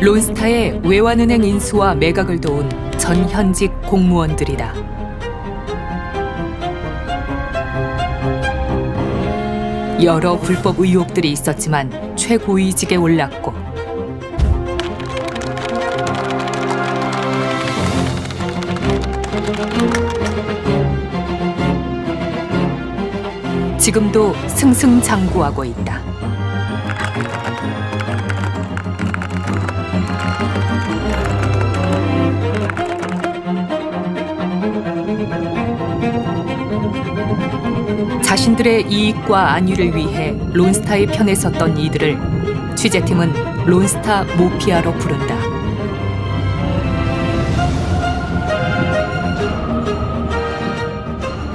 론스타의 외환은행 인수와 매각을 도운 전 현직 공무원들이다. 여러 불법 의혹들이 있었지만 최고위직에 올랐고 지금도 승승장구하고 있다. 자신들의 이익과 안위를 위해 론스타의 편에 섰던 이들을 취재팀은 론스타 모피아로 부른다.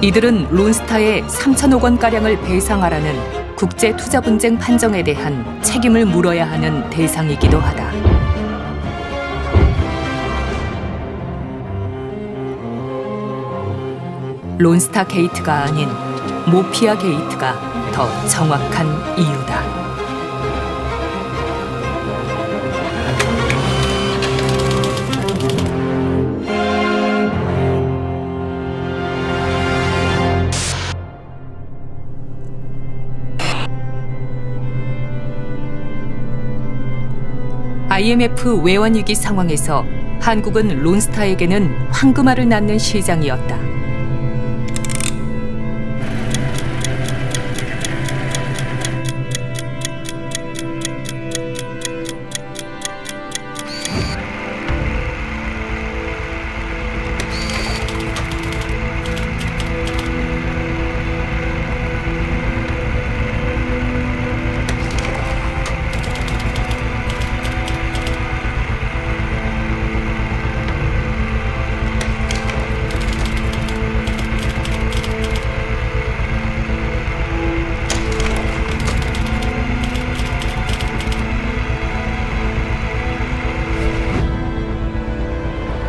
이들은 론스타에 3천억 원가량을 배상하라는 국제투자분쟁 판정에 대한 책임을 물어야 하는 대상이기도 하다. 론스타 게이트가 아닌 모피아 게이트가 더 정확한 이유다. IMF 외환위기 상황에서 한국은 론스타에게는 황금알을 낳는 시장이었다.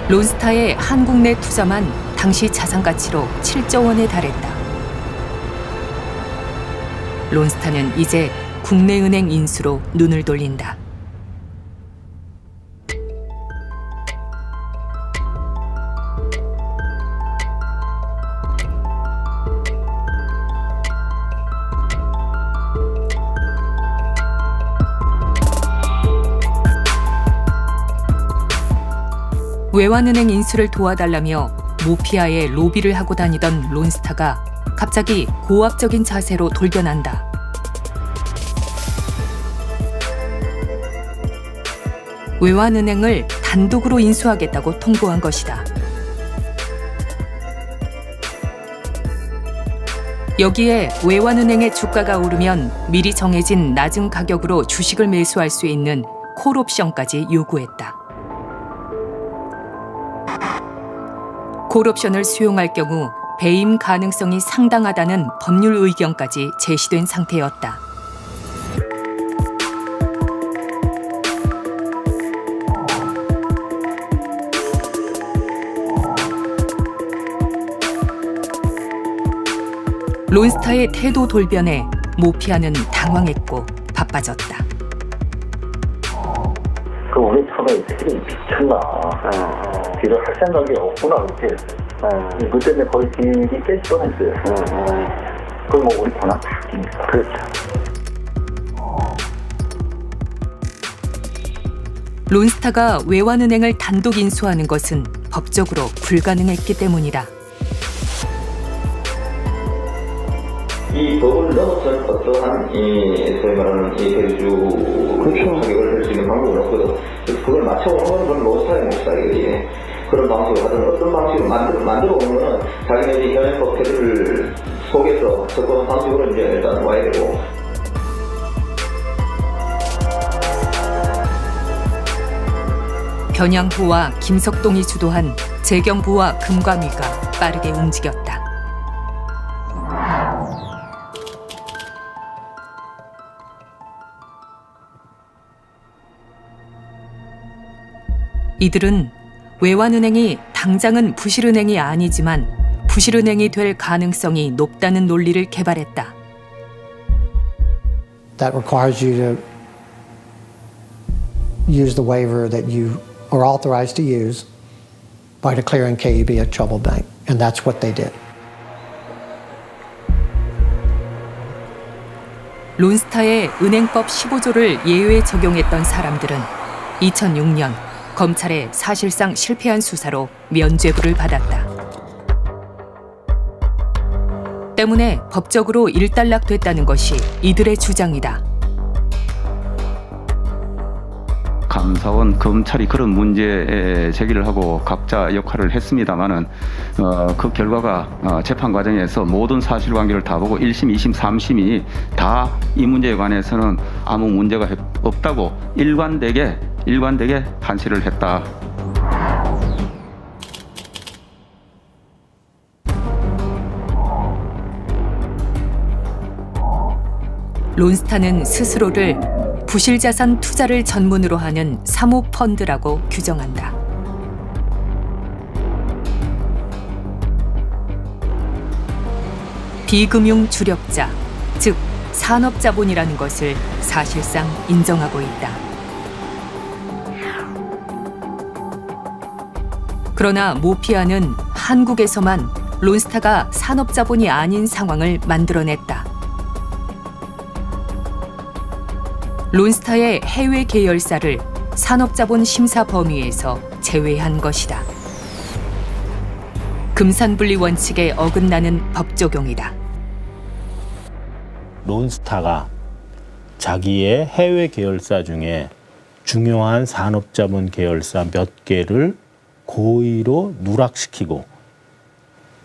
론스타의 한국 내 투자만 당시 자산 가치로 7조 원에 달했다. 론스타는 이제 국내 은행 인수로 눈을 돌린다. 외환은행 인수를 도와달라며 모피아에 로비를 하고 다니던 론스타가 갑자기 고압적인 자세로 돌변한다. 외환은행을 단독으로 인수하겠다고 통보한 것이다. 여기에 외환은행의 주가가 오르면 미리 정해진 낮은 가격으로 주식을 매수할 수 있는 콜옵션까지 요구했다. 콜옵션을 수용할 경우 배임 가능성이 상당하다는 법률 의견까지 제시된 상태였다. 론스타의 태도 돌변에 모피아는 당황했고 바빠졌다. 그 우리 처음에 되게 미쳤나. 일을 할 생각이 없구나 이렇게. 그 때문에 거의 길이 깨질 뻔했어요. 그럼 뭐 우리 권한 다 깁니까? 그렇죠. 론스타가 외환은행을 단독 인수하는 것은 법적으로 불가능했기 때문이다. 이 법을 넘어선 어떠한 소위 말하는 대주 가격을 낼 수 있는 방법은 없거든. 그걸 맞춰오는 건 론스타의 몫이에요. 그런 방식으로 하든 어떤 방식으로 만들어 오는 거는 자기네 현행법 테두리를 속에서 적법한 방식으로 이제 일단 와야 되고. 변양호와 김석동이 주도한 재경부와 금감위가 빠르게 움직였다. 이들은 외환은행이 당장은 부실은행이 아니지만 부실은행이 될 가능성이 높다는 논리를 개발했다. That requires you to use the waiver that you are authorized to use by declaring KEB a troubled bank. And that's what they did. 론스타의 은행법 15조를 예외 적용했던 사람들은 2006년 검찰의 사실상 실패한 수사로 면죄부를 받았다. 때문에 법적으로 일단락됐다는 것이 이들의 주장이다. 감사원, 검찰이 그런 문제 제기를 하고 각자 역할을 했습니다마는 그 결과가 재판 과정에서 모든 사실관계를 다 보고 1심, 2심, 3심이 다 이 문제에 관해서는 아무 문제가 없다고 일관되게 판시를 했다. 론스타는 스스로를 부실자산 투자를 전문으로 하는 사모펀드라고 규정한다. 비금융 주력자, 즉 산업자본이라는 것을 사실상 인정하고 있다. 그러나 모피아는 한국에서만 론스타가 산업자본이 아닌 상황을 만들어냈다. 론스타의 해외 계열사를 산업자본 심사 범위에서 제외한 것이다. 금산분리 원칙에 어긋나는 법 적용이다. 론스타가 자기의 해외 계열사 중에 중요한 산업자본 계열사 몇 개를 고의로 누락시키고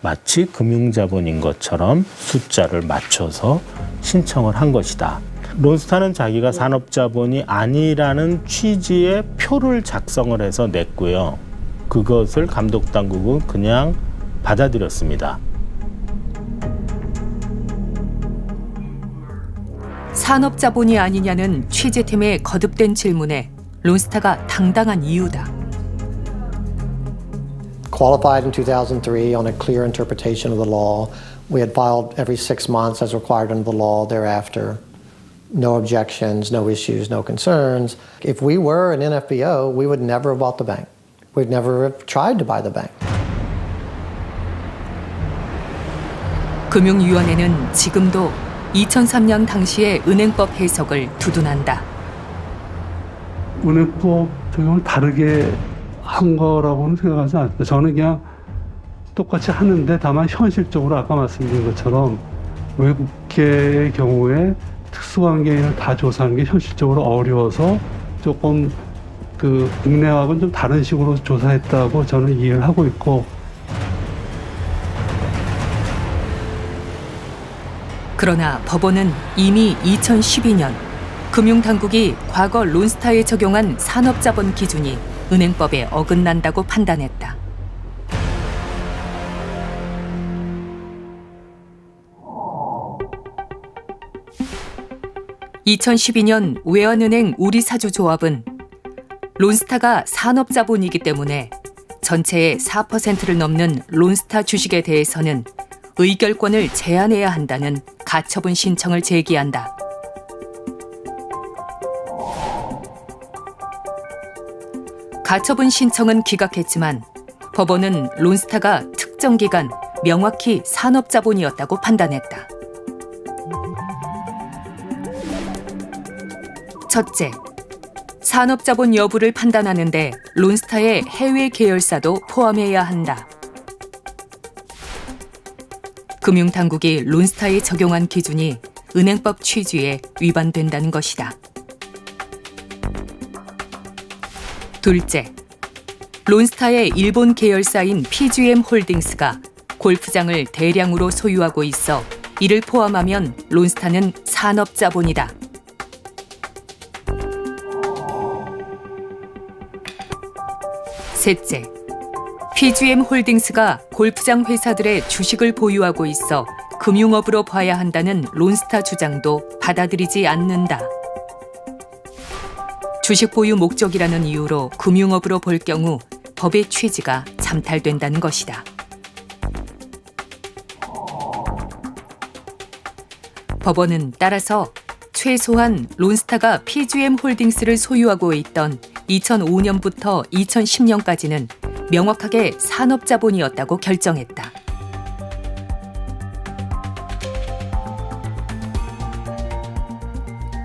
마치 금융자본인 것처럼 숫자를 맞춰서 신청을 한 것이다. 론스타는 자기가 산업자본이 아니라는 취지의 표를 작성을 해서 냈고요. 그것을 감독당국은 그냥 받아들였습니다. 산업자본이 아니냐는 취재팀의 거듭된 질문에 론스타가 당당한 이유다. Qualified in 2003 on a clear interpretation of the law. We had filed every 6 months as required under the law thereafter. No objections, no issues, no concerns. If we were an NFBO, we would never have bought the bank. We'd never have tried to buy the bank. 금융위원회는 지금도 2003년 당시의 은행법 해석을 두둔한다. 은행법 적용을 다르게 한 거라고는 생각하지 않습니다. 저는 그냥 똑같이 하는데 다만 현실적으로 아까 말씀드린 것처럼 외국계의 경우에 특수관계인을 다 조사하는 게 현실적으로 어려워서 조금 그 국내하고는 좀 다른 식으로 조사했다고 저는 이해를 하고 있고. 그러나 법원은 이미 2012년 금융당국이 과거 론스타에 적용한 산업자본 기준이 은행법에 어긋난다고 판단했다. (2012년) 외환은행 우리사주조합은 론스타가 산업자본이기 때문에 전체의 4%를 넘는 론스타 주식에 대해서는 의결권을 제한해야 한다는 가처분 신청을 제기한다. 가처분 신청은 기각했지만 법원은 론스타가 특정 기간 명확히 산업자본이었다고 판단했다. 첫째, 산업자본 여부를 판단하는데 론스타의 해외 계열사도 포함해야 한다. 금융당국이 론스타에 적용한 기준이 은행법 취지에 위반된다는 것이다. 둘째, 론스타의 일본 계열사인 PGM 홀딩스가 골프장을 대량으로 소유하고 있어 이를 포함하면 론스타는 산업자본이다. 셋째, PGM 홀딩스가 골프장 회사들의 주식을 보유하고 있어 금융업으로 봐야 한다는 론스타 주장도 받아들이지 않는다. 주식 보유 목적이라는 이유로 금융업으로 볼 경우 법의 취지가 잠탈된다는 것이다. 법원은 따라서 최소한 론스타가 PGM 홀딩스를 소유하고 있던 2005년부터 2010년까지는 명확하게 산업자본이었다고 결정했다.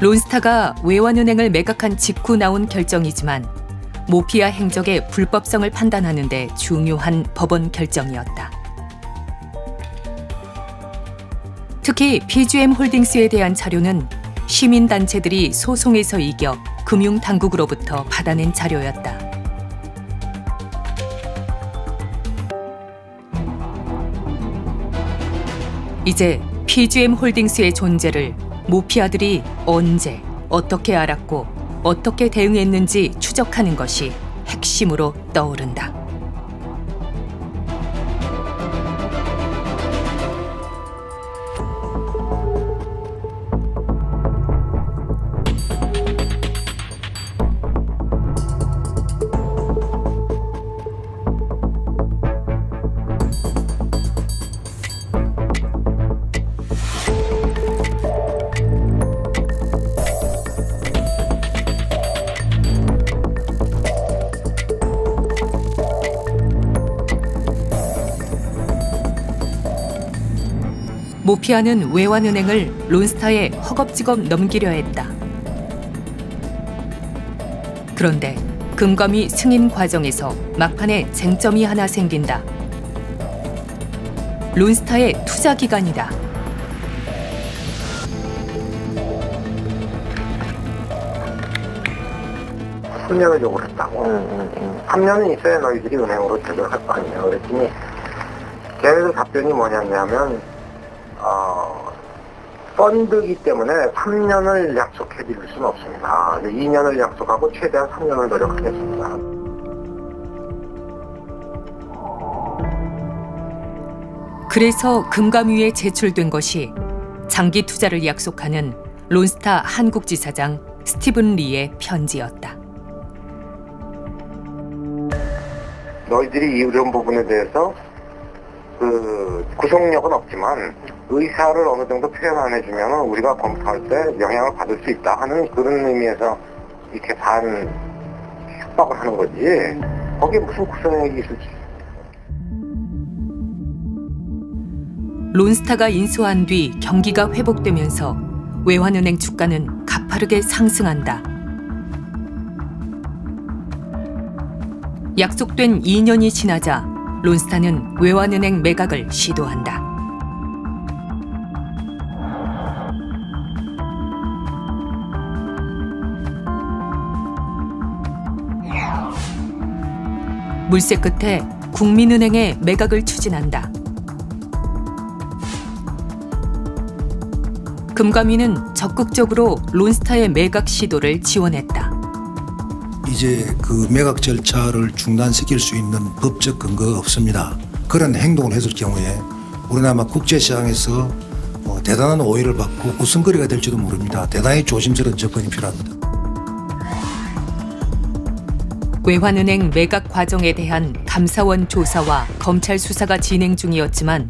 론스타가 외환은행을 매각한 직후 나온 결정이지만 모피아 행적의 불법성을 판단하는 데 중요한 법원 결정이었다. 특히 PGM 홀딩스에 대한 자료는 시민단체들이 소송에서 이겨 금융당국으로부터 받아낸 자료였다. 이제 PGM 홀딩스의 존재를 모피아들이 언제, 어떻게 알았고 어떻게 대응했는지 추적하는 것이 핵심으로 떠오른다. 모피아는 외환은행을 론스타에 허겁지겁 넘기려 했다. 그런데 금감위 승인 과정에서 막판에 쟁점이 하나 생긴다. 론스타의 투자 기간이다. 을 요구했다고. 3년은 있어야 너희들이 은행으로 대결할 거 아니냐 그랬더니 걔네들 답변이 뭐냐면 펀드이기 때문에 3년을 약속해 드릴 수는 없습니다. 2년을 약속하고 최대한 3년을 노력하겠습니다. 그래서 금감위에 제출된 것이 장기 투자를 약속하는 론스타 한국지사장 스티븐 리의 편지였다. 너희들이 이런 부분에 대해서 구속력은 없지만 의사를 어느 정도 표현 안 해주면 우리가 검토할 때 영향을 받을 수 있다 하는 그런 의미에서 이렇게 반 협박을 하는 거지. 거기에 무슨 구속력이 있을지. 론스타가 인수한 뒤 경기가 회복되면서 외환은행 주가는 가파르게 상승한다. 약속된 2년이 지나자 론스타는 외환은행 매각을 시도한다. 물새 끝에 국민은행의 매각을 추진한다. 금감위는 적극적으로 론스타의 매각 시도를 지원했다. 이제 그 매각 절차를 중단시킬 수 있는 법적 근거가 없습니다. 그런 행동을 했을 경우에 우리나라 국제시장에서 대단한 오해를 받고 웃음거리가 될지도 모릅니다. 대단히 조심스러운 접근이 필요합니다. 외환은행 매각 과정에 대한 감사원 조사와 검찰 수사가 진행 중이었지만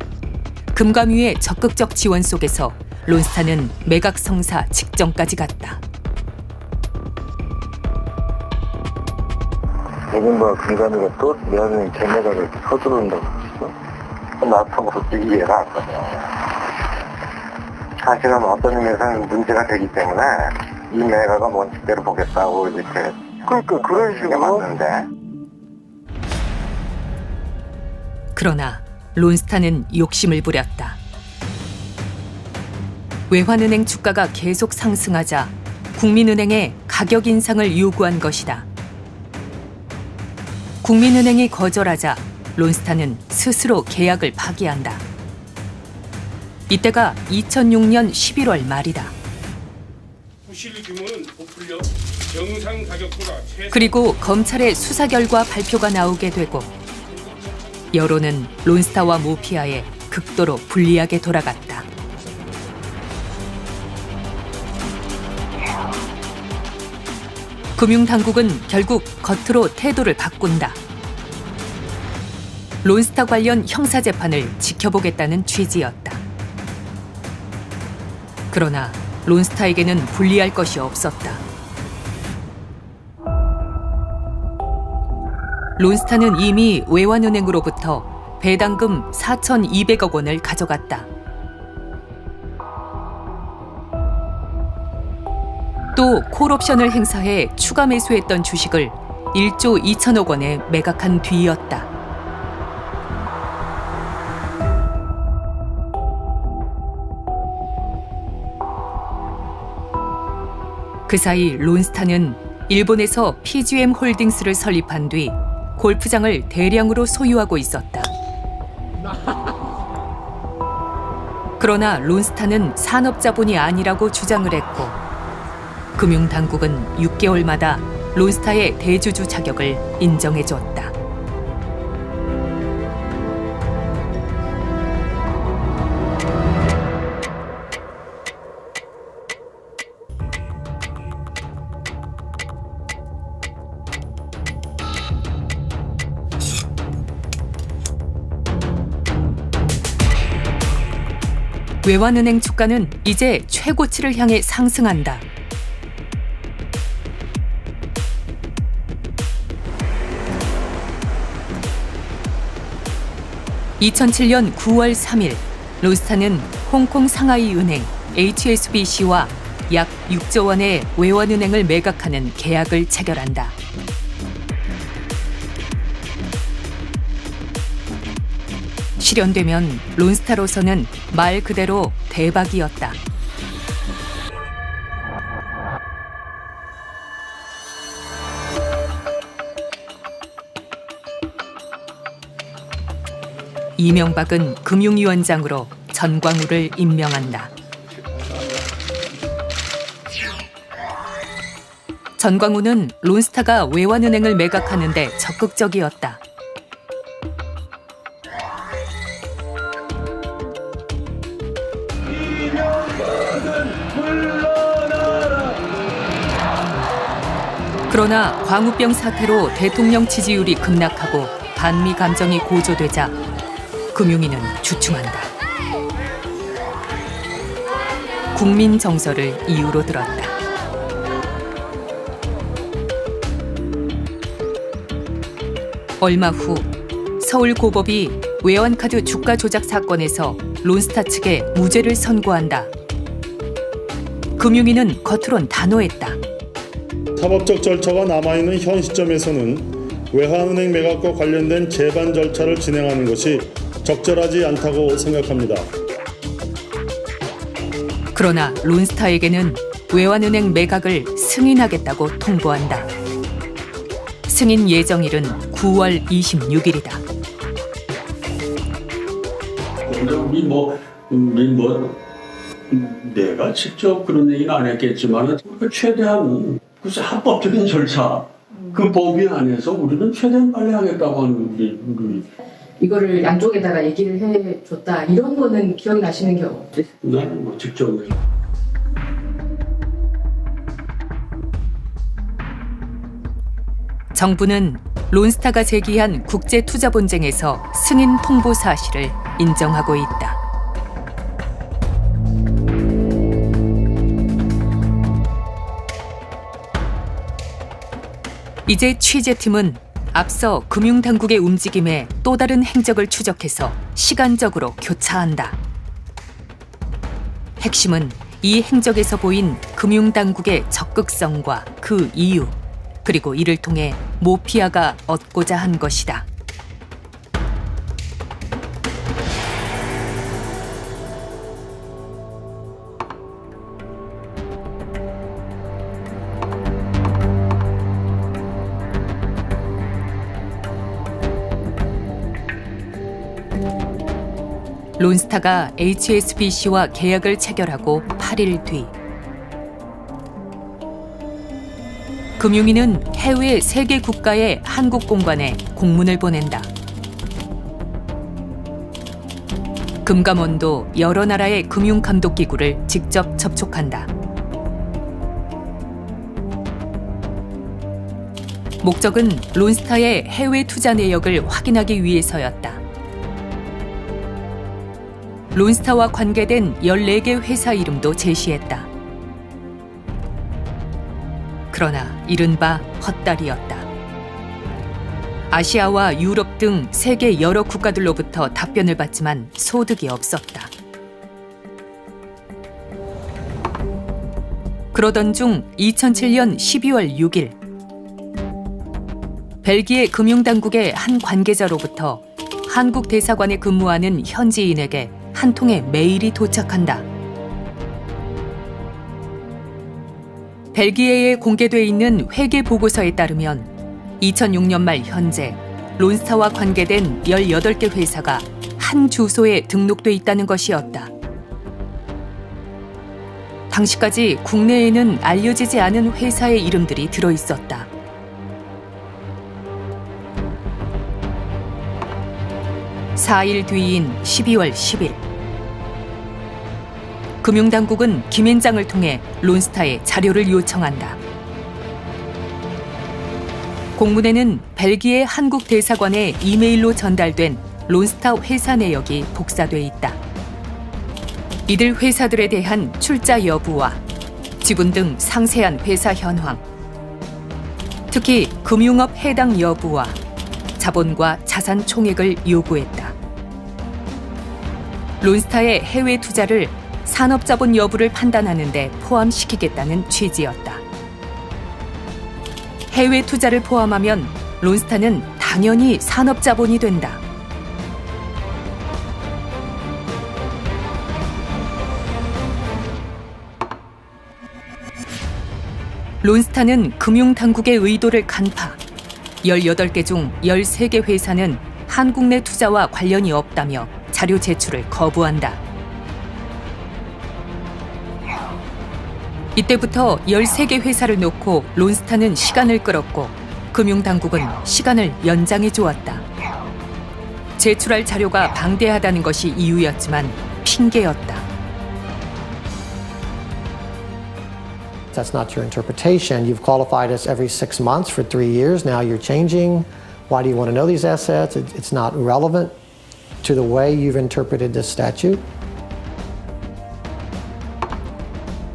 금감위의 적극적 지원 속에서 론스타는 매각 성사 직전까지 갔다. 대금과 금감위가 또 외환은행 재매각을 서두른다고 했어. 나도 그렇게 이해가 안 가요. 사실은 어떤 의미에서는 문제가 되기 때문에 이 매각은 원칙대로 보겠다고 이렇게. 그러니까 그런 식으로 맞는데. 그러나 론스타는 욕심을 부렸다. 외환은행 주가가 계속 상승하자 국민은행에 가격 인상을 요구한 것이다. 국민은행이 거절하자 론스타는 스스로 계약을 파기한다. 이때가 2006년 11월 말이다. 부실 규모는 부풀려 정상 가격보다 최소 그리고 검찰의 수사 결과 발표가 나오게 되고 여론은 론스타와 모피아에 극도로 불리하게 돌아갔다. 금융당국은 결국 겉으로 태도를 바꾼다. 론스타 관련 형사재판을 지켜보겠다는 취지였다. 그러나 론스타에게는 불리할 것이 없었다. 론스타는 이미 외환은행으로부터 배당금 4,200억 원을 가져갔다. 또 콜옵션을 행사해 추가 매수했던 주식을 1조 2천억 원에 매각한 뒤였다. 그 사이 론스타는 일본에서 PGM 홀딩스를 설립한 뒤 골프장을 대량으로 소유하고 있었다. 그러나 론스타는 산업자본이 아니라고 주장을 했고 금융당국은 6개월마다 론스타의 대주주 자격을 인정해줬다. 외환은행 주가는 이제 최고치를 향해 상승한다. (2007년 9월 3일) 론스타는 홍콩 상하이 은행 HSBC와 약 6조 원의 외환은행을 매각하는 계약을 체결한다. 실현되면 론스타로서는 말 그대로 대박이었다. 이명박은 금융위원장으로 전광훈을 임명한다. 전광훈은 론스타가 외환은행을 매각하는 데 적극적이었다. 그러나 광우병 사태로 대통령 지지율이 급락하고 반미 감정이 고조되자 금융위는 주춤한다. 국민 정서를 이유로 들었다. 얼마 후 서울고법이 외환카드 주가 조작 사건에서 론스타 측에 무죄를 선고한다. 금융위는 겉으론 단호했다. 사법적 절차가 남아있는 현 시점에서는 외환은행 매각과 관련된 재반 절차를 진행하는 것이 적절하지 않다고 생각합니다. 그러나 론스타에게는 외환은행 매각을 승인하겠다고 통보한다. 승인 예정일은 9월 26일이다. 내가 직접 그런 얘기는 안 했겠지만 최대한 글쎄 합법적인 절차 그 범위 안에서 우리는 최대한 빨리 하겠다고 하는 우리 이거를 양쪽에다가 얘기를 해줬다 이런 거는 기억나시는 게 없으세요? 나는 뭐 직접 정부는 론스타가 제기한 국제투자본쟁에서 승인 통보 사실을 인정하고 있다. 이제 취재팀은 앞서 금융당국의 움직임에 또 다른 행적을 추적해서 시간적으로 교차한다. 핵심은 이 행적에서 보인 금융당국의 적극성과 그 이유, 그리고 이를 통해 모피아가 얻고자 한 것이다. 론스타가 HSBC와 계약을 체결하고 8일 뒤 금융위는 해외 3개 국가의 한국 공관에 공문을 보낸다. 금감원도 여러 나라의 금융감독기구를 직접 접촉한다. 목적은 론스타의 해외 투자 내역을 확인하기 위해서였다. 론스타와 관계된 14개 회사 이름도 제시했다. 그러나 이른바 헛다리였다. 아시아와 유럽 등 세계 여러 국가들로부터 답변을 받지만 소득이 없었다. 그러던 중 2007년 12월 6일 벨기에 금융당국의 한 관계자로부터 한국 대사관에 근무하는 현지인에게 한 통의 메일이 도착한다. 벨기에에 공개돼 있는 회계 보고서에 따르면 2006년 말 현재 론스타와 관계된 18개 회사가 한 주소에 등록돼 있다는 것이었다. 당시까지 국내에는 알려지지 않은 회사의 이름들이 들어 있었다. (4일) 뒤인 12월 10일 금융당국은 김앤장을 통해 론스타에 자료를 요청한다. 공문에는 벨기에 한국 대사관에 이메일로 전달된 론스타 회사 내역이 복사돼 있다. 이들 회사들에 대한 출자 여부와 지분 등 상세한 회사 현황, 특히 금융업 해당 여부와 자본과 자산 총액을 요구했다. 론스타의 해외 투자를 산업자본 여부를 판단하는 데 포함시키겠다는 취지였다. 해외 투자를 포함하면 론스타는 당연히 산업자본이 된다. 론스타는 금융당국의 의도를 간파, 18개 중 13개 회사는 한국 내 투자와 관련이 없다며 자료 제출을 거부한다. 이때부터 13개 회사를 놓고 론스타는 시간을 끌었고 금융당국은 시간을 연장해 주었다. 제출할 자료가 방대하다는 것이 이유였지만 핑계였다. That's not your interpretation. You've qualified us every 6 months for 3 years. Now you're changing. Why do you want to know these assets? It's not relevant to the way you've interpreted this statute.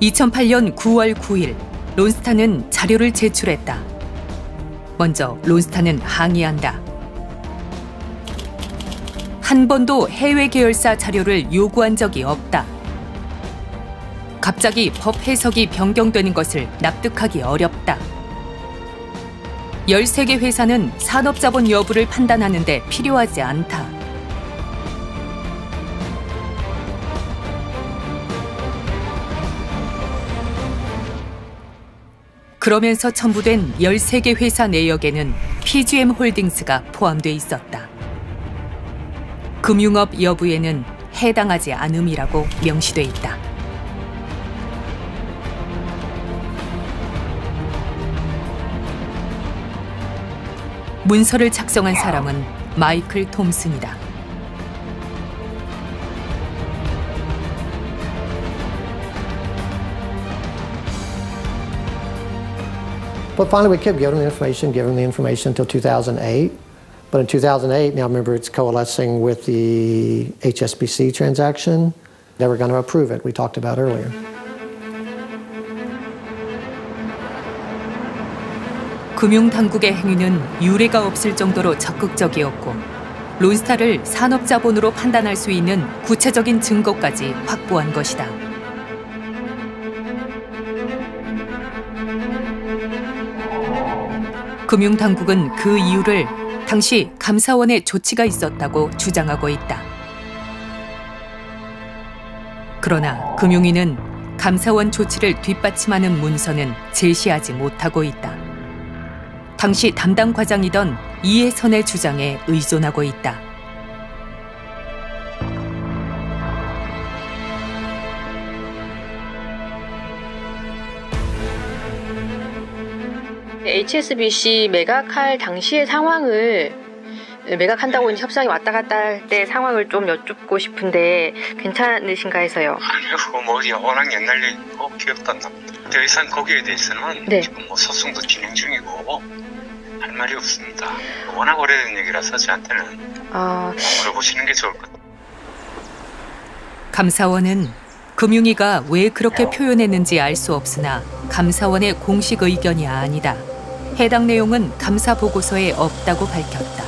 2008년 9월 9일 론스타는 자료를 제출했다. 먼저 론스타는 항의한다. 한 번도 해외 계열사 자료를 요구한 적이 없다. 갑자기 법 해석이 변경되는 것을 납득하기 어렵다. 13개 회사는 산업자본 여부를 판단하는 데 필요하지 않다. 그러면서 첨부된 13개 회사 내역에는 PGM 홀딩스가 포함돼 있었다. 금융업 여부에는 해당하지 않음이라고 명시돼 있다. 문서를 작성한 사람은 마이클 톰슨이다. But finally, we kept giving the information until 2008. But in 2008, now remember, it's coalescing with the HSBC transaction. They were going to approve it, we talked about earlier. 금융당국의 행위는 유례가 없을 정도로 적극적이었고 론스타를 산업자본으로 판단할 수 있는 구체적인 증거까지 확보한 것이다. 금융당국은 그 이유를 당시 감사원의 조치가 있었다고 주장하고 있다. 그러나 금융위는 감사원 조치를 뒷받침하는 문서는 제시하지 못하고 있다. 당시 담당 과장이던 이해선의 주장에 의존하고 있다. HSBC 매각할 당시의 상황을 매각한다고 이제 협상이 왔다 갔다 할 때 상황을 좀 여쭙고 싶은데 괜찮으신가 해서요. 아니요, 그거 뭐 워낙 옛날 얘기고 기억도 안 납니다. 더 이상 거기에 대해서는 네. 지금 뭐 소송도 진행 중이고 할 말이 없습니다. 워낙 오래된 얘기라서 저한테는 물어보시는 게 좋을 것 같아요. 감사원은 금융위가 왜 그렇게 표현했는지 알 수 없으나 감사원의 공식 의견이 아니다. 해당 내용은 감사 보고서에 없다고 밝혔다.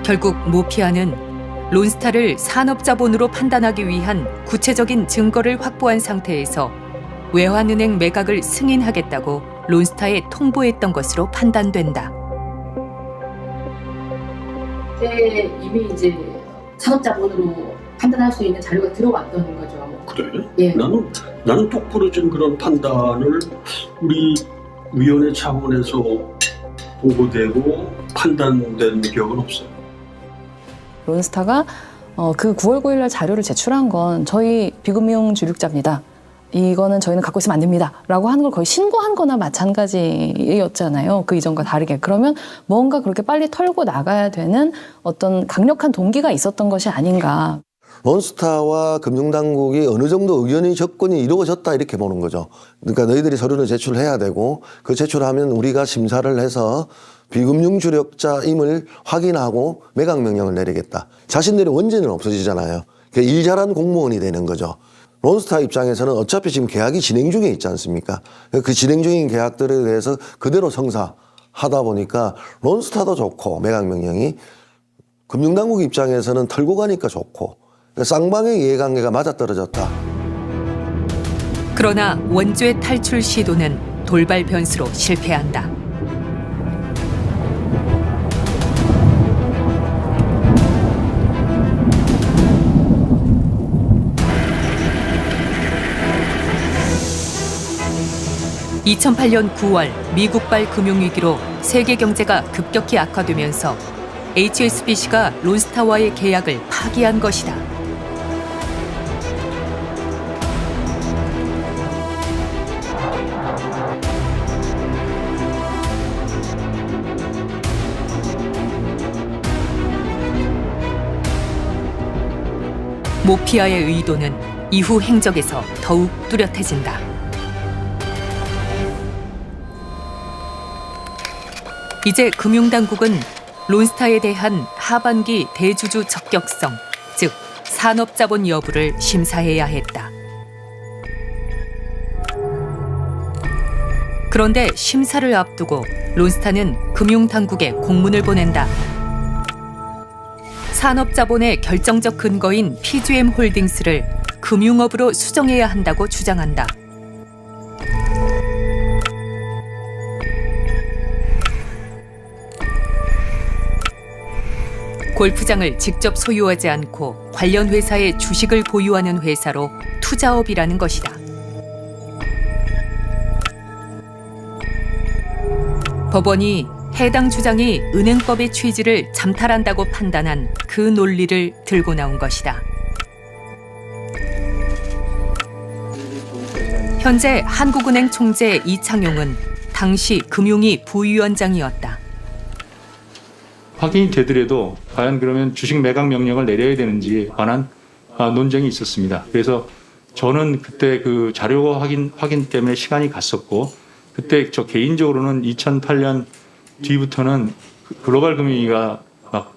결국 모피아는 론스타를 산업자본으로 판단하기 위한 구체적인 증거를 확보한 상태에서 외환은행 매각을 승인하겠다고 론스타에 통보했던 것으로 판단된다. 이미 이제 산업자본으로 판단할 수 있는 자료가 들어왔던 거죠. 그래? 예. 나는 똑부러진 그런 판단을 우리 위원회 차원에서 보고되고 판단된 기억은 없어요. 론스타가 그 9월 9일 날 자료를 제출한 건 저희 비금융 주력자입니다. 이거는 저희는 갖고 있으면 안 됩니다. 라고 하는 걸 거의 신고한 거나 마찬가지였잖아요. 그 이전과 다르게. 그러면 뭔가 그렇게 빨리 털고 나가야 되는 어떤 강력한 동기가 있었던 것이 아닌가. 론스타와 금융당국이 어느 정도 의견이 접근이 이루어졌다 이렇게 보는 거죠. 그러니까 너희들이 서류를 제출해야 되고 그 제출하면 우리가 심사를 해서 비금융 주력자임을 확인하고 매각 명령을 내리겠다. 자신들의 원진은 없어지잖아요. 그러니까 일 잘한 공무원이 되는 거죠. 론스타 입장에서는 어차피 지금 계약이 진행 중에 있지 않습니까? 그 진행 중인 계약들에 대해서 그대로 성사하다 보니까 론스타도 좋고 매각 명령이 금융당국 입장에서는 털고 가니까 좋고 쌍방의 이해관계가 맞아떨어졌다. 그러나 원조의 탈출 시도는 돌발 변수로 실패한다. (2008년 9월) 미국발 금융위기로 세계 경제가 급격히 악화되면서 HSBC가 론스타와의 계약을 파기한 것이다. 모피아의 의도는 이후 행적에서 더욱 뚜렷해진다. 이제 금융당국은 론스타에 대한 하반기 대주주 적격성, 즉 산업자본 여부를 심사해야 했다. 그런데 심사를 앞두고 론스타는 금융당국에 공문을 보낸다. 산업자본의 결정적 근거인 PGM 홀딩스를 금융업으로 수정해야 한다고 주장한다. 골프장을 직접 소유하지 않고 관련 회사의 주식을 보유하는 회사로 투자업이라는 것이다. 법원이 해당 주장이 은행법의 취지를 잠탈한다고 판단한 그 논리를 들고 나온 것이다. 현재 한국은행 총재 이창용은 당시 금융위 부위원장이었다. 확인이 되더라도 과연 그러면 주식 매각 명령을 내려야 되는지에 관한 논쟁이 있었습니다. 그래서 저는 그때 그 자료 확인 때문에 시간이 갔었고 그때 저 개인적으로는 2008년 뒤부터는 글로벌 금융위기가 막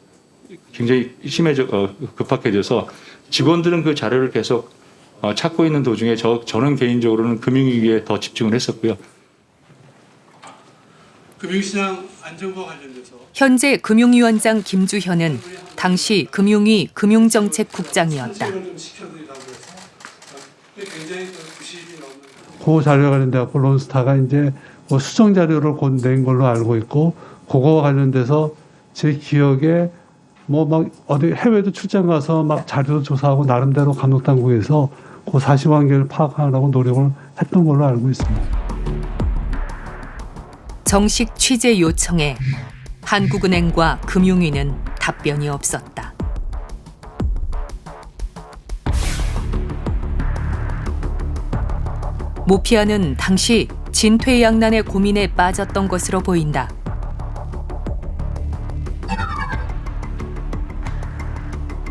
굉장히 급박해져서 직원들은 그 자료를 계속 찾고 있는 도중에 저는 개인적으로는 금융위기에 더 집중을 했었고요. 금융시장 안정과 관련돼서 현재 금융위원장 김주현은 당시 금융위 금융정책국장이었다. 그 자료에 관련돼서 론스타가 이제 뭐 수정 자료를 낸 걸로 알고 있고 그거와 관련돼서 제 기억에 뭐 막 어디 해외도 출장 가서 막 자료 조사하고 나름대로 감독당국에서 그 사실관계를 파악하려고 노력을 했던 걸로 알고 있습니다. 정식 취재 요청에 한국은행과 금융위는 답변이 없었다. 모피아는 당시 진퇴양난의 고민에 빠졌던 것으로 보인다.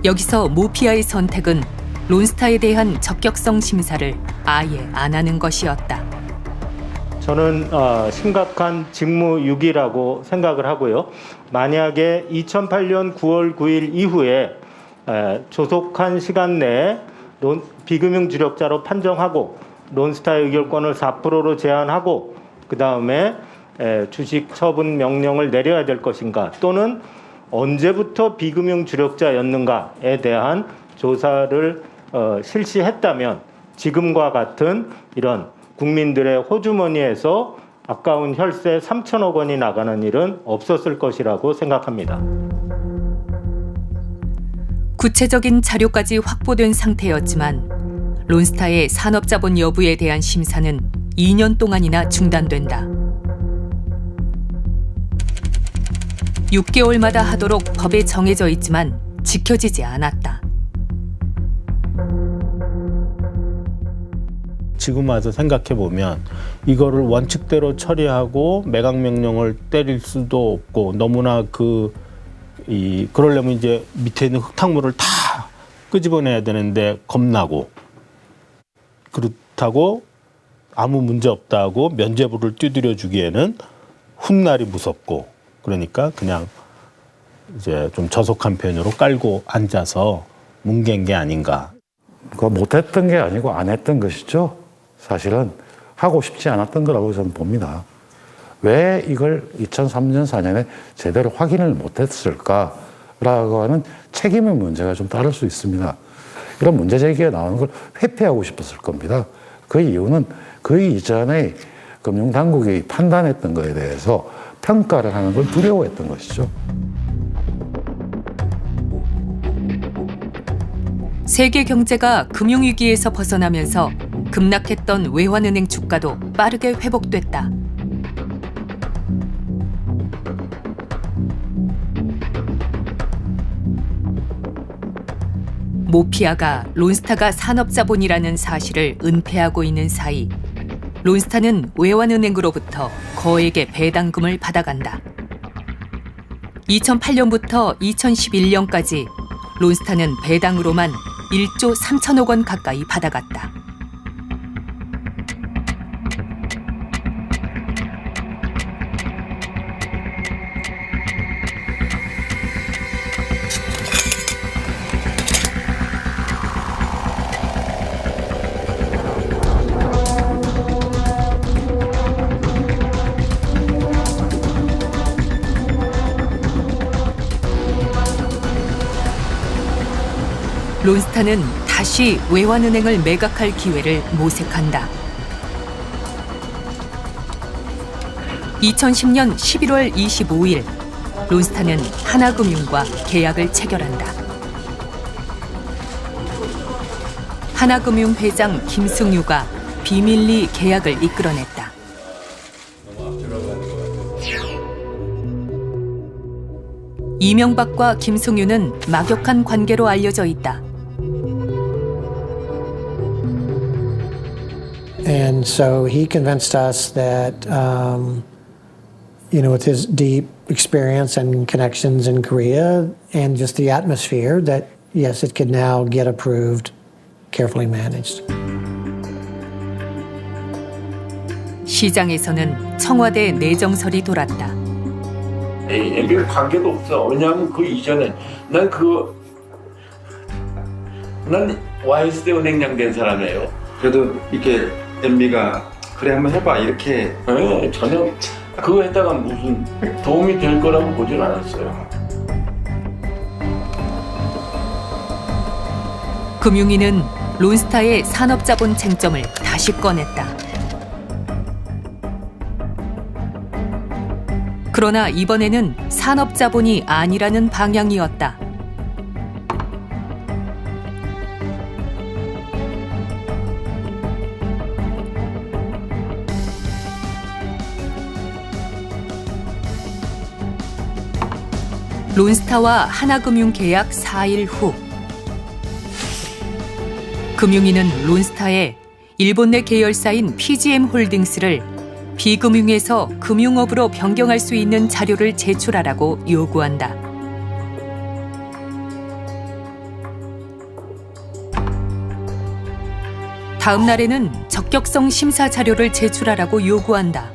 여기서 모피아의 선택은 론스타에 대한 적격성 심사를 아예 안 하는 것이었다. 저는 심각한 직무유기라고 생각을 하고요. 만약에 2008년 9월 9일 이후에 조속한 시간 내에 비금융 주력자로 판정하고 론스타의 의결권을 4%로 제한하고 그 다음에 주식 처분 명령을 내려야 될 것인가, 또는 언제부터 비금융 주력자였는가에 대한 조사를 실시했다면 지금과 같은 이런 국민들의 호주머니에서 아까운 혈세 3천억 원이 나가는 일은 없었을 것이라고 생각합니다. 구체적인 자료까지 확보된 상태였지만 론스타의 산업자본 여부에 대한 심사는 2년 동안이나 중단된다. 6개월마다 하도록 법에 정해져 있지만 지켜지지 않았다. 지금 와서 생각해 보면 이거를 원칙대로 처리하고 매각 명령을 때릴 수도 없고, 너무나 그러려면 이제 밑에 있는 흙탕물을 다 끄집어내야 되는데 겁나고, 그렇다고 아무 문제 없다고 면죄부를 두드려 주기에는 훗날이 무섭고, 그러니까 그냥 이제 좀 저속한 표현으로 깔고 앉아서 뭉갠 게 아닌가. 그거 못했던 게 아니고 안 했던 것이죠. 사실은 하고 싶지 않았던 거라고 저는 봅니다. 왜 이걸 2003년, 4년에 제대로 확인을 못했을까라고 하는 책임의 문제가 좀 따를 수 있습니다. 이런 문제 제기가 나오는 걸 회피하고 싶었을 겁니다. 그 이유는 그 이전에 금융당국이 판단했던 것에 대해서 평가를 하는 걸 두려워했던 것이죠. 세계 경제가 금융위기에서 벗어나면서 급락했던 외환은행 주가도 빠르게 회복됐다. 모피아가 론스타가 산업자본이라는 사실을 은폐하고 있는 사이 론스타는 외환은행으로부터 거액의 배당금을 받아간다. 2008년부터 2011년까지 론스타는 배당으로만 1조 3천억 원 가까이 받아갔다. 론스타는 다시 외환은행을 매각할 기회를 모색한다. 2010년 11월 25일 론스타는 하나금융과 계약을 체결한다. 하나금융 회장 김승유가 비밀리 계약을 이끌어냈다. 이명박과 김승유는 막역한 관계로 알려져 있다. And so he convinced us that, with his deep experience and connections in Korea and just the atmosphere, that yes, it could now get approved, carefully managed. 시장에서는 청와대 내정설이 돌았다. MB가 관계도 없어. 왜냐하면 그 이전에 난 YSD 은행장 된 사람이에요. 그래도 이렇게 MB가 그래 한번 해봐 이렇게. 네, 전혀 그거 했다가 무슨 도움이 될 거라고 보진 않았어요. 금융위는 론스타의 산업자본 쟁점을 다시 꺼냈다. 그러나 이번에는 산업자본이 아니라는 방향이었다. 론스타와 하나금융 계약 4일 후 금융위는 론스타에 일본 내 계열사인 PGM 홀딩스를 비금융에서 금융업으로 변경할 수 있는 자료를 제출하라고 요구한다. 다음 날에는 적격성 심사 자료를 제출하라고 요구한다.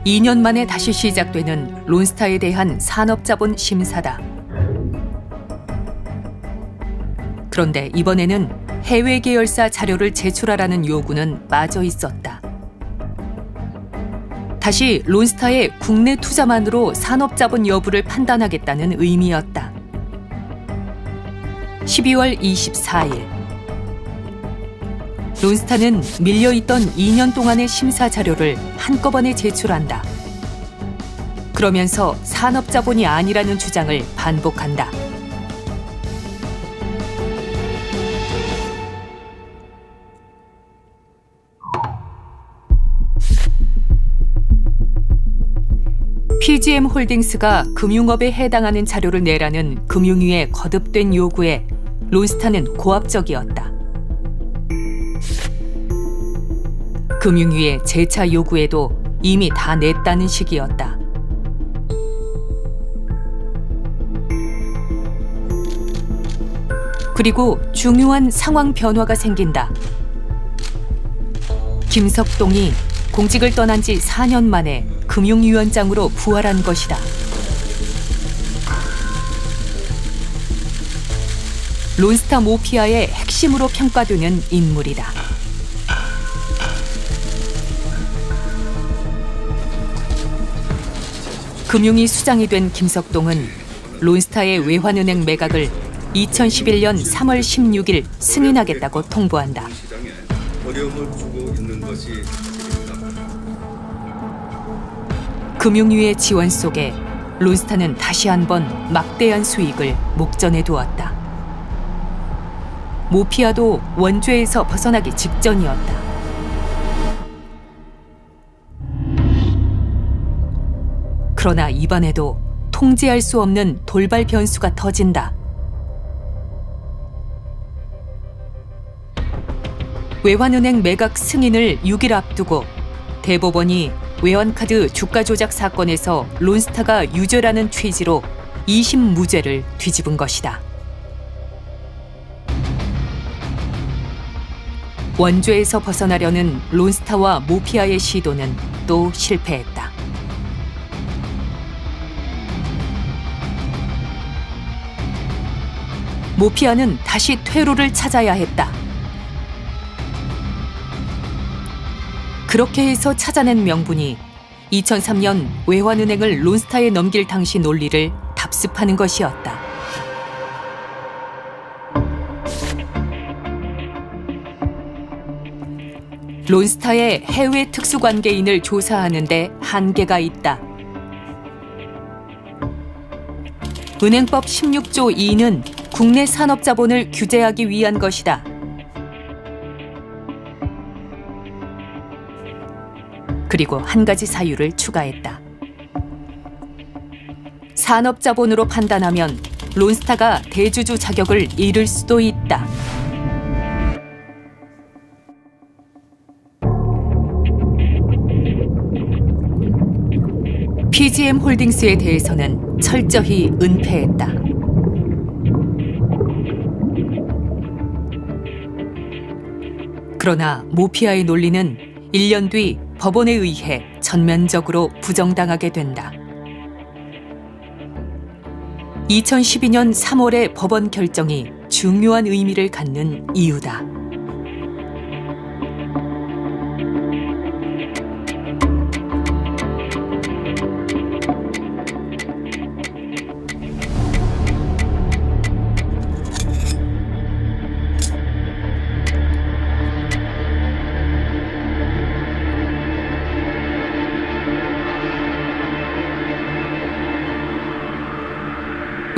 2년 만에 다시 시작되는 론스타에 대한 산업자본 심사다. 그런데 이번에는 해외 계열사 자료를 제출하라는 요구는 빠져 있었다. 다시 론스타의 국내 투자만으로 산업자본 여부를 판단하겠다는 의미였다. 12월 24일 론스타는 밀려있던 2년 동안의 심사 자료를 한꺼번에 제출한다. 그러면서 산업자본이 아니라는 주장을 반복한다. PGM 홀딩스가 금융업에 해당하는 자료를 내라는 금융위의 거듭된 요구에 론스타는 고압적이었다. 금융위의 재차 요구에도 이미 다 냈다는 시기였다. 그리고 중요한 상황 변화가 생긴다. 김석동이 공직을 떠난 지 4년 만에 금융위원장으로 부활한 것이다. 론스타 모피아의 핵심으로 평가되는 인물이다. 금융위 수장이 된 김석동은 론스타의 외환은행 매각을 2011년 3월 16일 승인하겠다고 통보한다. 어려움을 주고 있는 것이 금융위의 지원 속에 론스타는 다시 한번 막대한 수익을 목전에 두었다. 모피아도 원죄에서 벗어나기 직전이었다. 그러나 이번에도 통제할 수 없는 돌발 변수가 터진다. 외환은행 매각 승인을 6일 앞두고 대법원이 외환카드 주가 조작 사건에서 론스타가 유죄라는 취지로 2심 무죄를 뒤집은 것이다. 원죄에서 벗어나려는 론스타와 모피아의 시도는 또 실패했다. 모피아는 다시 퇴로를 찾아야 했다. 그렇게 해서 찾아낸 명분이 2003년 외환은행을 론스타에 넘길 당시 논리를 답습하는 것이었다. 론스타의 해외 특수관계인을 조사하는 데 한계가 있다. 은행법 16조 2는 국내 산업자본을 규제하기 위한 것이다. 그리고 한 가지 사유를 추가했다. 산업자본으로 판단하면 론스타가 대주주 자격을 잃을 수도 있다. PGM 홀딩스에 대해서는 철저히 은폐했다. 그러나 모피아의 논리는 1년 뒤 법원에 의해 전면적으로 부정당하게 된다. 2012년 3월의 법원 결정이 중요한 의미를 갖는 이유다.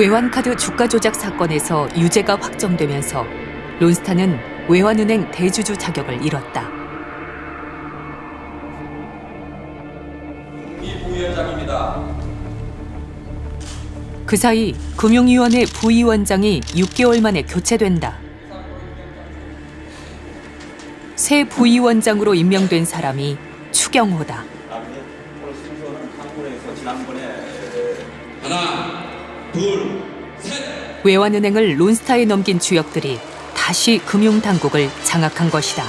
외환카드 주가 조작 사건에서 유죄가 확정되면서 론스타는 외환은행 대주주 자격을 잃었다. 이 부위원장입니다. 그 사이 금융위원회 부위원장이 6개월 만에 교체된다. 새 부위원장으로 임명된 사람이 추경호다. 하나, 둘, 셋. 외환은행을 론스타에 넘긴 주역들이 다시 금융당국을 장악한 것이다.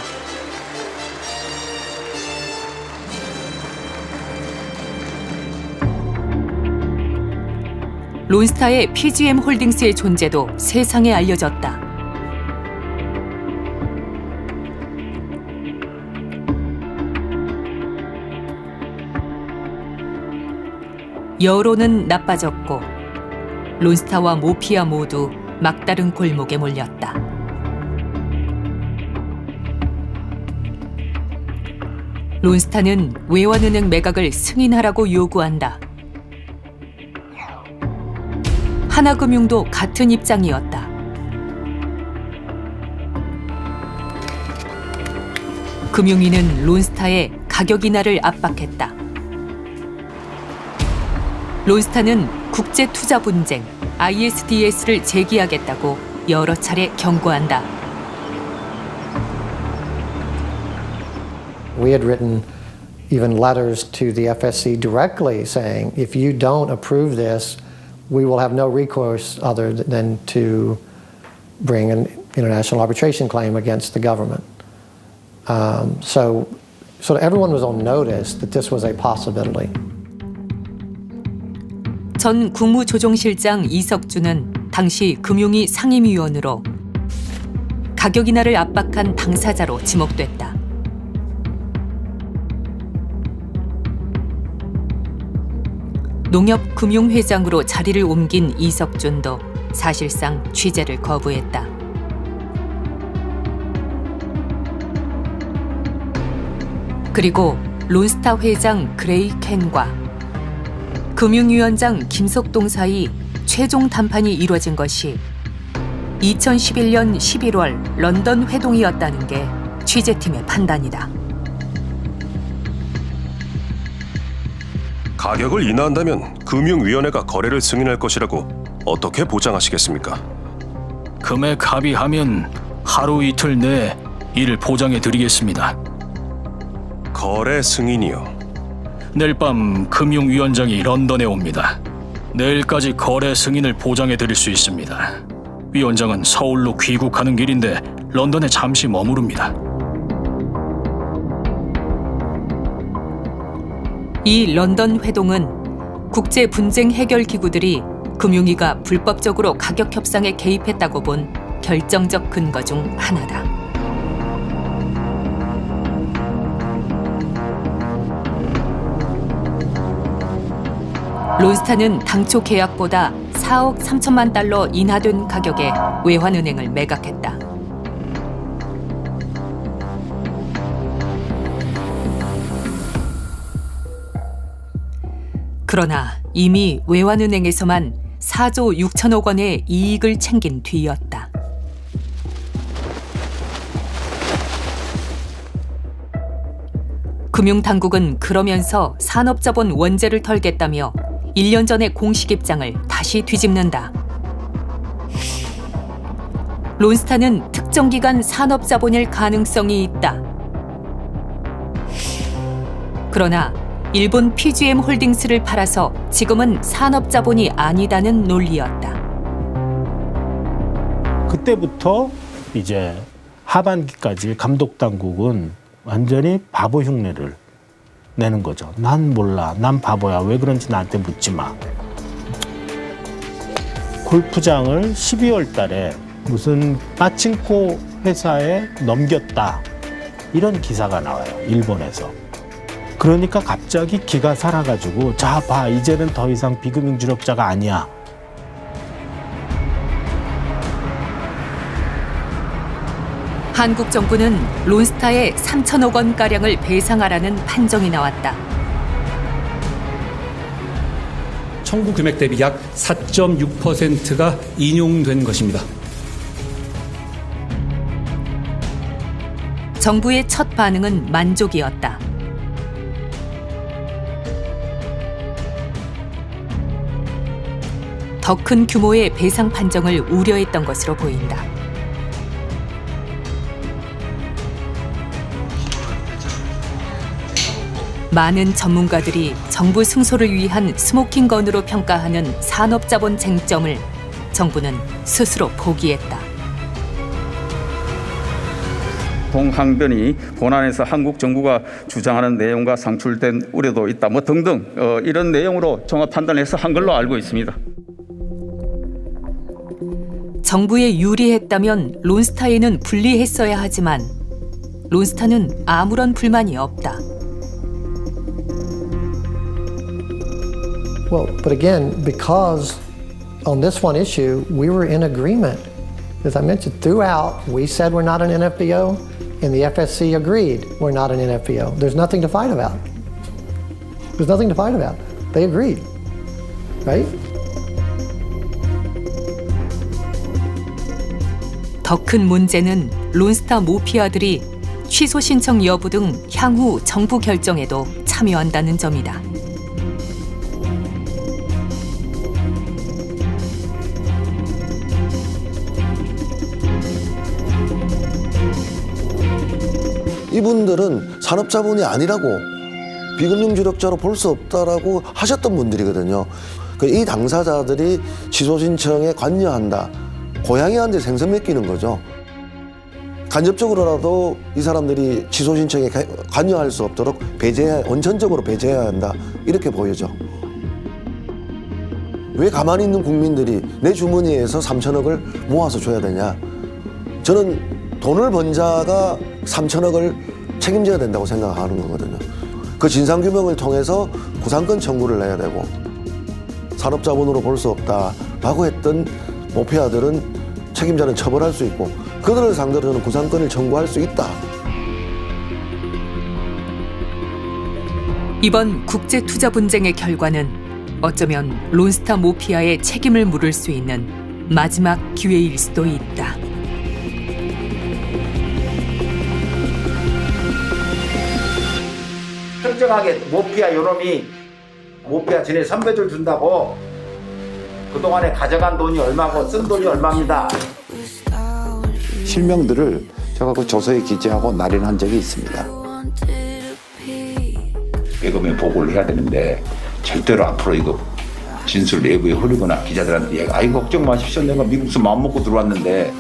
론스타의 PGM 홀딩스의 존재도 세상에 알려졌다. 여론은 나빠졌고 론스타와 모피아 모두 막다른 골목에 몰렸다. 론스타는 외환은행 매각을 승인하라고 요구한다. 하나금융도 같은 입장이었다. 금융위는 론스타의 가격 인하를 압박했다. 론스타는 국제투자 분쟁 ISDS를 제기하겠다고 여러 차례 경고한다. We had written even letters to the FSC directly saying, if you don't approve this, we will have no recourse other than to bring an international arbitration claim against the government. So everyone was on notice that this was a possibility. 전 국무조정실장 이석준은 당시 금융위 상임위원으로 가격 인하를 압박한 당사자로 지목됐다. 농협금융회장으로 자리를 옮긴 이석준도 사실상 취재를 거부했다. 그리고 론스타 회장 그레이 켄과 금융위원장 김석동 사이 최종談判이 이뤄진 것이 2011년 11월 런던 회동이었다는 게 취재팀의 판단이다. 가격을 인하한다면 금융위원회가 거래를 승인할 것이라고 어떻게 보장하시겠습니까? 금액 합의하면 하루 이틀 내에 이를 보장해 드리겠습니다. 거래 승인이요? 내일 밤 금융위원장이 런던에 옵니다. 내일까지 거래 승인을 보장해 드릴 수 있습니다. 위원장은 서울로 귀국하는 길인데 런던에 잠시 머무릅니다. 이 런던 회동은 국제 분쟁 해결 기구들이 금융위가 불법적으로 가격 협상에 개입했다고 본 결정적 근거 중 하나다. 론스타는 당초 계약보다 4억 3천만 달러 인하된 가격에 외환은행을 매각했다. 그러나 이미 외환은행에서만 4조 6천억 원의 이익을 챙긴 뒤였다. 금융당국은 그러면서 산업자본 원재를 털겠다며 1년 전의 공식 입장을 다시 뒤집는다. 론스타는 특정 기간 산업자본일 가능성이 있다. 그러나 일본 PGM 홀딩스를 팔아서 지금은 산업자본이 아니다는 논리였다. 그때부터 이제 하반기까지 감독당국은 완전히 바보 흉내를 내는 거죠. 난 몰라, 난 바보야, 왜 그런지 나한테 묻지 마. 골프장을 12월 달에 무슨 빠칭코 회사에 넘겼다, 이런 기사가 나와요, 일본에서. 그러니까 갑자기 기가 살아가지고 자 봐, 이제는 더 이상 비금융 주력자가 아니야. 한국 정부는 론스타에 3천억 원가량을 배상하라는 판정이 나왔다. 청구 금액 대비 약 4.6%가 인용된 것입니다. 정부의 첫 반응은 만족이었다. 더 큰 규모의 배상 판정을 우려했던 것으로 보인다. 많은 전문가들이 정부 승소를 위한 스모킹건으로 평가하는 산업자본 쟁점을 정부는 스스로 포기했다. 동항변이 본안에서 한국 정부가 주장하는 내용과 상출된 우려도 있다. 뭐 등등 이런 내용으로 종합 판단해서 한 걸로 알고 있습니다. 정부에 유리했다면 론스타에는 분리했어야 하지만 론스타는 아무런 불만이 없다. Well, but again, because on this one issue, we were in agreement. As I mentioned, throughout, we said we're not an NFBO, and the FSC agreed we're not an NFBO. There's nothing to fight about. There's nothing to fight about. They agreed, right? 더 큰 문제는 론스타 모피아들이 취소 신청 여부 등 향후 정부 결정에도 참여한다는 점이다. 이분들은 산업자본이 아니라고 비금융주력자로 볼 수 없다라고 하셨던 분들이거든요. 이 당사자들이 취소 신청에 관여한다. 고양이 한 대 생선 맡기는 거죠. 간접적으로라도 이 사람들이 취소 신청에 관여할 수 없도록 원천적으로 배제해야 한다. 이렇게 보여져. 왜 가만히 있는 국민들이 내 주머니에서 3천억을 모아서 줘야 되냐. 저는 돈을 번 자가 3천억을 책임져야 된다고 생각하는 거거든요. 그 진상규명을 통해서 구상권 청구를 해야 되고 산업자본으로 볼 수 없다라고 했던 모피아들은 책임자는 처벌할 수 있고 그들을 상대로는 구상권을 청구할 수 있다. 이번 국제투자 분쟁의 결과는 어쩌면 론스타 모피아의 책임을 물을 수 있는 마지막 기회일 수도 있다. 특정하게 모피아 요놈이 모피아 전에 선배들 준다고 그동안에 가져간 돈이 얼마고 쓴 돈이 얼마입니다. 실명들을 제가 그 조서에 기재하고 날인한 적이 있습니다. 배급에 보고를 해야 되는데 절대로 앞으로 이거 진술 내부에 흐르거나 기자들한테 아이 걱정 마십시오. 내가 미국에서 마음 먹고 들어왔는데